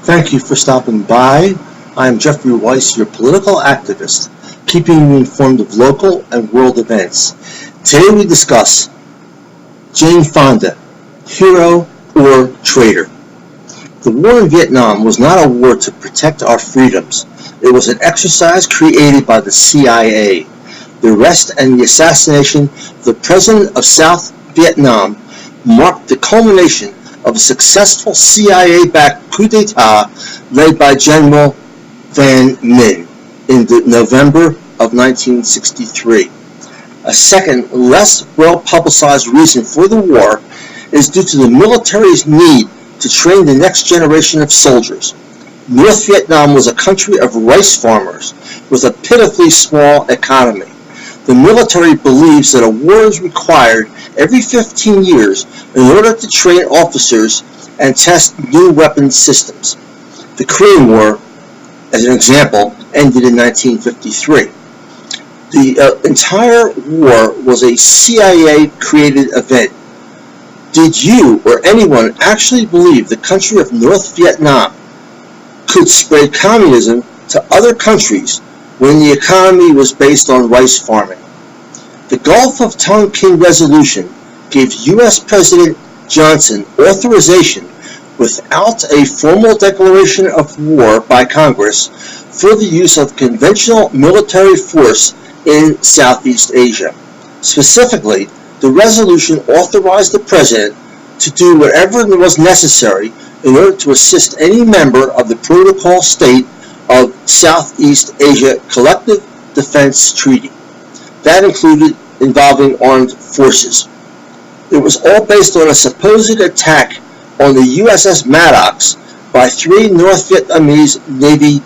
Thank you for stopping by. I am Jeffrey Weiss, your political activist, keeping you informed of local and world events. Today we discuss Jane Fonda, hero or traitor. The war in Vietnam was not a war to protect our freedoms. It was an exercise created by the CIA. The arrest and the assassination of the president of South Vietnam marked the culmination of a successful CIA-backed coup d'etat led by General Van Minh in November of 1963. A second, less well-publicized reason for the war is due to the military's need to train the next generation of soldiers. North Vietnam was a country of rice farmers with a pitifully small economy. The military believes that a war is required every 15 years in order to train officers and test new weapons systems. The Korean War, as an example, ended in 1953. The entire war was a CIA-created event. Did you or anyone actually believe the country of North Vietnam could spread communism to other countries when the economy was based on rice farming? The Gulf of Tonkin Resolution gave U.S. President Johnson authorization without a formal declaration of war by Congress for the use of conventional military force in Southeast Asia. Specifically, the resolution authorized the president to do whatever was necessary in order to assist any member of the Protocol State of Southeast Asia Collective Defense Treaty. That included involving armed forces. It was all based on a supposed attack on the USS Maddox by 3 North Vietnamese Navy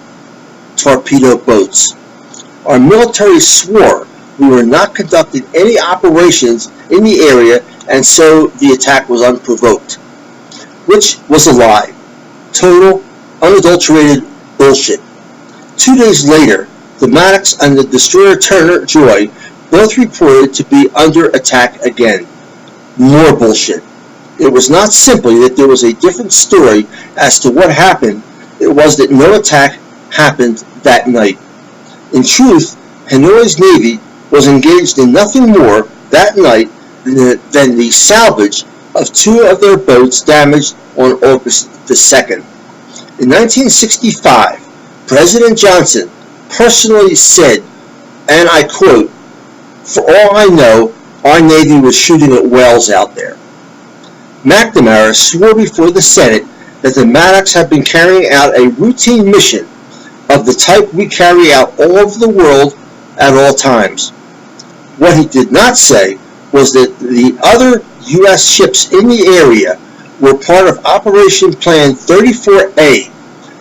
torpedo boats. Our military swore we were not conducting any operations in the area, and so the attack was unprovoked, which was a lie. Total, unadulterated bullshit. 2 days later, the Maddox and the destroyer Turner Joy both reported to be under attack again. More bullshit. It was not simply that there was a different story as to what happened, it was that no attack happened that night. In truth, Hanoi's Navy was engaged in nothing more that night than the salvage of 2 of their boats damaged on August the 2nd. In 1965, President Johnson personally said, and I quote, "For all I know, our Navy was shooting at whales out there." McNamara swore before the Senate that the Maddox had been carrying out a routine mission of the type we carry out all over the world at all times. What he did not say was that the other U.S. ships in the area were part of Operation Plan 34A,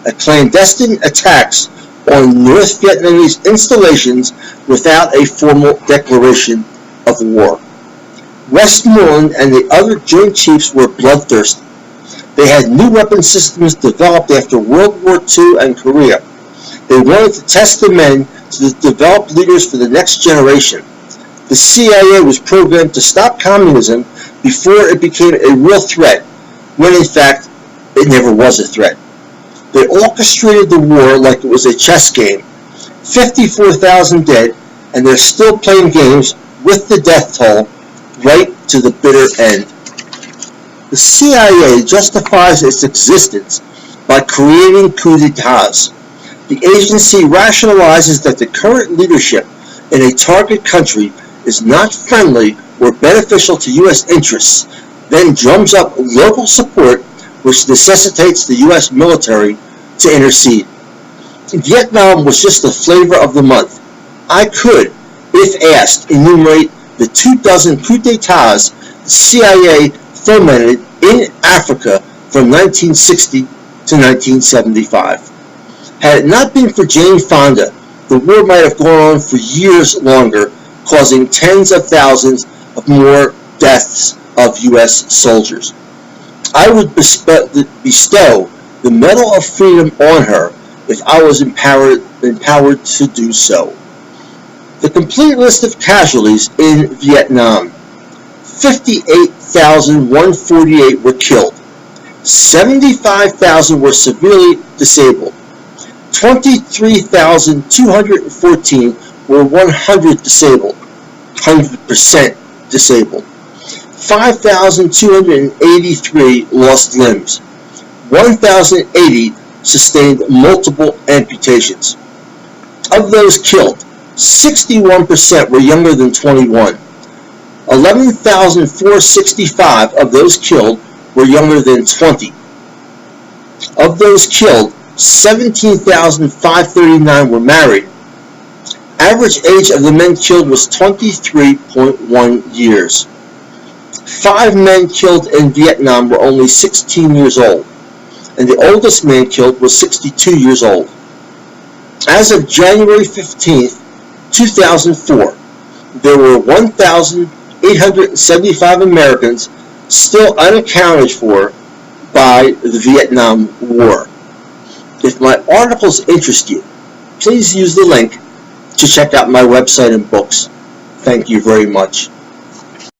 a clandestine attacks on North Vietnamese installations without a formal declaration of war. Westmoreland and the other Joint Chiefs were bloodthirsty. They had new weapon systems developed after World War II and Korea. They wanted to test the men to develop leaders for the next generation. The CIA was programmed to stop communism before it became a real threat, when in fact it never was a threat. They orchestrated the war like it was a chess game. 54,000 dead, and they're still playing games with the death toll right to the bitter end. The CIA justifies its existence by creating coups d'etats. The agency rationalizes that the current leadership in a target country is not friendly or beneficial to U.S. interests, then drums up local support which necessitates the U.S. military to intercede. Vietnam was just the flavor of the month. I could, if asked, enumerate the 24 coups d'etats the CIA fomented in Africa from 1960 to 1975. Had it not been for Jane Fonda, the war might have gone on for years longer, causing tens of thousands of more deaths of U.S. soldiers. I would bestow the Medal of Freedom on her if I was empowered to do so. The complete list of casualties in Vietnam: 58,148 were killed, 75,000 were severely disabled. 23,214 were 100% disabled. 5,283 lost limbs. 1,080 sustained multiple amputations. Of those killed, 61% were younger than 21. 11,465 of those killed were younger than 20. Of those killed, 17,539 were married. Average age of the men killed was 23.1 years. 5 men killed in Vietnam were only 16 years old, and the oldest man killed was 62 years old. As of January 15, 2004, there were 1,875 Americans still unaccounted for by the Vietnam War. If my articles interest you, please use the link to check out my website and books. Thank you very much.